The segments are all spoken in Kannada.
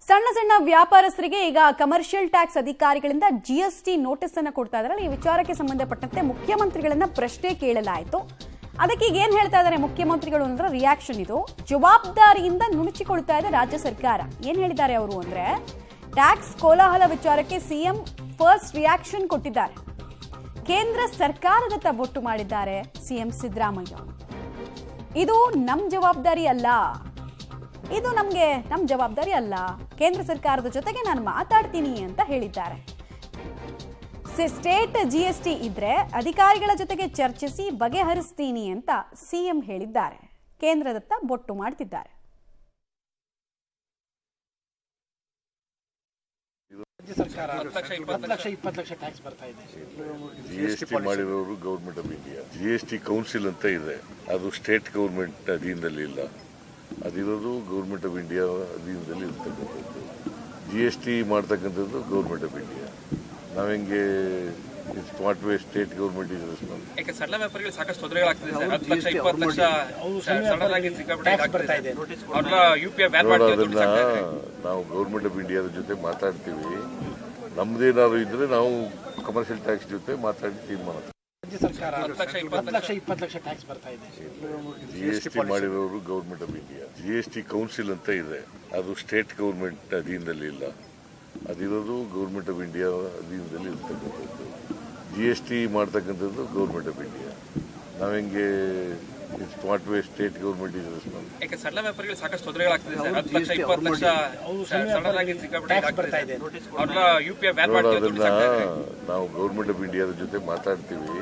ಸಣ್ಣ ಸಣ್ಣ ವ್ಯಾಪಾರಸ್ಥರಿಗೆ ಈಗ ಕಮರ್ಷಿಯಲ್ ಟ್ಯಾಕ್ಸ್ ಅಧಿಕಾರಿಗಳಿಂದ ಜಿಎಸ್ಟಿ ನೋಟಿಸ್ ಅನ್ನು ಕೊಡ್ತಾ ಇದ್ದಾರೆ. ಈ ವಿಚಾರಕ್ಕೆ ಸಂಬಂಧಪಟ್ಟಂತೆ ಮುಖ್ಯಮಂತ್ರಿಗಳನ್ನ ಪ್ರಶ್ನೆ ಕೇಳಲಾಯಿತು. ಅದಕ್ಕೆ ಈಗ ಏನ್ ಹೇಳ್ತಾ ಇದ್ದಾರೆ ಮುಖ್ಯಮಂತ್ರಿಗಳು ಅಂದ್ರೆ ರಿಯಾಕ್ಷನ್ ಇದು. ಜವಾಬ್ದಾರಿಯಿಂದ ನುಣುಚಿಕೊಳ್ತಾ ಇದೆ ರಾಜ್ಯ ಸರ್ಕಾರ. ಏನ್ ಹೇಳಿದ್ದಾರೆ ಅವರು ಅಂದ್ರೆ ಟ್ಯಾಕ್ಸ್ ಕೋಲಾಹಲ ವಿಚಾರಕ್ಕೆ ಸಿಎಂ ಫಸ್ಟ್ ರಿಯಾಕ್ಷನ್ ಕೊಟ್ಟಿದ್ದಾರೆ. ಕೇಂದ್ರ ಸರ್ಕಾರದತ್ತ ಬೊಟ್ಟು ಮಾಡಿದ್ದಾರೆ ಸಿಎಂ ಸಿದ್ದರಾಮಯ್ಯ. ಇದು ನಮ್ ಜವಾಬ್ದಾರಿ ಅಲ್ಲ, ಇದು ನಮ್ ಜವಾಬ್ದಾರಿ ಅಲ್ಲ, ಕೇಂದ್ರ ಸರ್ಕಾರದ ಜೊತೆಗೆ ನಾನು ಮಾತಾಡ್ತೀನಿ ಅಂತ ಹೇಳಿದ್ದಾರೆ. ಸ್ಟೇಟ್ ಜಿಎಸ್ಟಿ ಇದ್ರೆ ಅಧಿಕಾರಿಗಳ ಜೊತೆಗೆ ಚರ್ಚಿಸಿ ಬಗೆಹರಿಸ್ತೀನಿ ಅಂತ ಸಿಎಂ ಹೇಳಿದ್ದಾರೆ. ಕೇಂದ್ರದತ್ತ ಬೊಟ್ಟು ಮಾಡ್ತಿದ್ದಾರೆ. ಜಿಎಸ್ಟಿ ಮಾಡಿರೋರು government of India. GST council ಅಂತ ಇದೆ, ಅದು ಸ್ಟೇಟ್ ಗೌರ್ಮೆಂಟ್ ಅಧೀನದಲ್ಲಿ ಇಲ್ಲ, ಅದಿರೋದು ಗೌರ್ಮೆಂಟ್ ಆಫ್ ಇಂಡಿಯಾ ಅಧೀನದಲ್ಲಿ ಇರ್ತಕ್ಕಂಥದ್ದು. ಜಿಎಸ್ಟಿ ಮಾಡ್ತಕ್ಕಂಥದ್ದು ಗೌರ್ಮೆಂಟ್ ಆಫ್ ಇಂಡಿಯಾ. ನಾವೆಂಗೆ ಸ್ಮಾರ್ಟ್ ವೇ ಸ್ಟೇಟ್ ಗೌರ್ಮೆಂಟ್ ಇದೆ. ಸಣ್ಣ ವ್ಯಾಪಾರಿಗಳು ಸಾಕಷ್ಟು ತೊಂದರೆಗಳಾಗ್ತದೆ. 10 ಲಕ್ಷ 20 ಲಕ್ಷ ಸಣ್ಣದಾಗಿ ಅದನ್ನ ನಾವು ಗೌರ್ಮೆಂಟ್ ಆಫ್ ಇಂಡಿಯಾದ ಜೊತೆ ಮಾತಾಡ್ತೀವಿ. ನಮ್ದೇನಾದ್ರು ಇದ್ರೆ ನಾವು ಕಮರ್ಷಿಯಲ್ ಟ್ಯಾಕ್ಸ್ ಜೊತೆ ಮಾತಾಡಿ ತೀರ್ಮಾನ. ಜಿಎಸ್ಟಿ ಮಾಡಿರೋರು government of India. GST council ಅಂತ ಇದೆ, ಅದು ಸ್ಟೇಟ್ ಗೌರ್ಮೆಂಟ್ ಅಧೀನದಲ್ಲಿ ಇಲ್ಲ, ಅದಿರೋದು ಗೌರ್ಮೆಂಟ್ ಆಫ್ ಇಂಡಿಯಾ ಅಧೀನದಲ್ಲಿ ಇರ್ತಕ್ಕಂಥದ್ದು. ಜಿಎಸ್ಟಿ ಮಾಡ್ತಕ್ಕಂಥದ್ದು ಗೌರ್ಮೆಂಟ್ ಆಫ್ ಇಂಡಿಯಾ. ನಾವೆಂಗೆ ಸ್ಮಾರ್ಟ್ ವೇ ಸ್ಟೇಟ್ ಗೌರ್ಮೆಂಟ್ ಇದೆ. ಸಣ್ಣ ವ್ಯಾಪಾರಿಗಳು ಸಾಕಷ್ಟು ತೊಂದರೆಗಳಾಗ್ತದೆ. 10 ಲಕ್ಷ 20 ಲಕ್ಷ ಸಣ್ಣದಾಗಿ ಅದನ್ನ ನಾವು ಗೌರ್ಮೆಂಟ್ ಆಫ್ ಇಂಡಿಯಾದ ಜೊತೆ ಮಾತಾಡ್ತೀವಿ.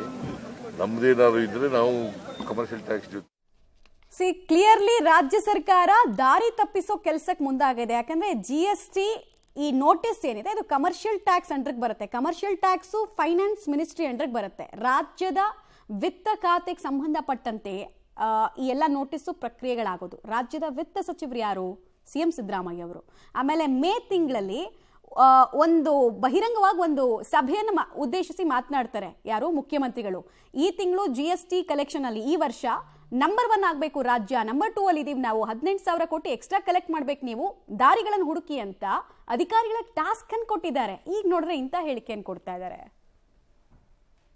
ನಮ್ದೇನಾದ್ರು ಇದ್ರೆ ನಾವು ಕಮರ್ಷಿಯಲ್ ಟ್ಯಾಕ್ಸ್ ಜೊತೆ. ಕ್ಲಿಯರ್ಲಿ ರಾಜ್ಯ ಸರ್ಕಾರ ದಾರಿ ತಪ್ಪಿಸೋ ಕೆಲಸಕ್ಕೆ ಮುಂದಾಗಿದೆ. ಯಾಕಂದ್ರೆ ಜಿಎಸ್ಟಿ ಈ ನೋಟಿಸ್ ಏನಿದೆ ಇದು ಕಮರ್ಷಿಯಲ್ ಟ್ಯಾಕ್ಸ್ ಅಂಡರ್ಗೆ ಬರುತ್ತೆ. ಕಮರ್ಷಿಯಲ್ ಟ್ಯಾಕ್ಸ್ ಫೈನಾನ್ಸ್ ಮಿನಿಸ್ಟ್ರಿ ಅಂಡರ್ಗೆ ಬರುತ್ತೆ. ರಾಜ್ಯದ ವಿತ್ತ ಖಾತೆಗೆ ಸಂಬಂಧಪಟ್ಟಂತೆ ಈ ಎಲ್ಲ ನೋಟಿಸು ಪ್ರಕ್ರಿಯೆಗಳಾಗೋದು. ರಾಜ್ಯದ ವಿತ್ತ ಸಚಿವರು ಯಾರು? ಸಿಎಂ ಸಿದ್ದರಾಮಯ್ಯ ಅವರು. ಆಮೇಲೆ ಮೇ ತಿಂಗಳಲ್ಲಿ ಒಂದು ಬಹಿರಂಗವಾಗಿ ಒಂದು ಸಭೆಯನ್ನು ಉದ್ದೇಶಿಸಿ ಮಾತನಾಡ್ತಾರೆ. ಯಾರು? ಮುಖ್ಯಮಂತ್ರಿಗಳು. ಈ ತಿಂಗಳು ಜಿಎಸ್ಟಿ ಕಲೆಕ್ಷನ್ ಅಲ್ಲಿ ಈ ವರ್ಷ ನಂಬರ್ 1 ಆಗಬೇಕು ರಾಜ್ಯ, ನಂಬರ್ 2 ಅಲ್ಲಿ ಇದೀವಿ ನಾವು, 18,000 ಕೋಟಿ ಎಕ್ಸ್ಟ್ರಾ ಕಲೆಕ್ಟ್ ಮಾಡ್ಬೇಕು ನೀವು, ದಾರಿಗಳನ್ನು ಹುಡುಕಿ ಅಂತ ಅಧಿಕಾರಿಗಳ ಟಾಸ್ಕ್ ಅನ್ನು ಕೊಟ್ಟಿದ್ದಾರೆ. ಈಗ ನೋಡಿದ್ರೆ ಇಂಥ ಹೇಳಿಕೆಯನ್ನು ಕೊಡ್ತಾ ಇದ್ದಾರೆ.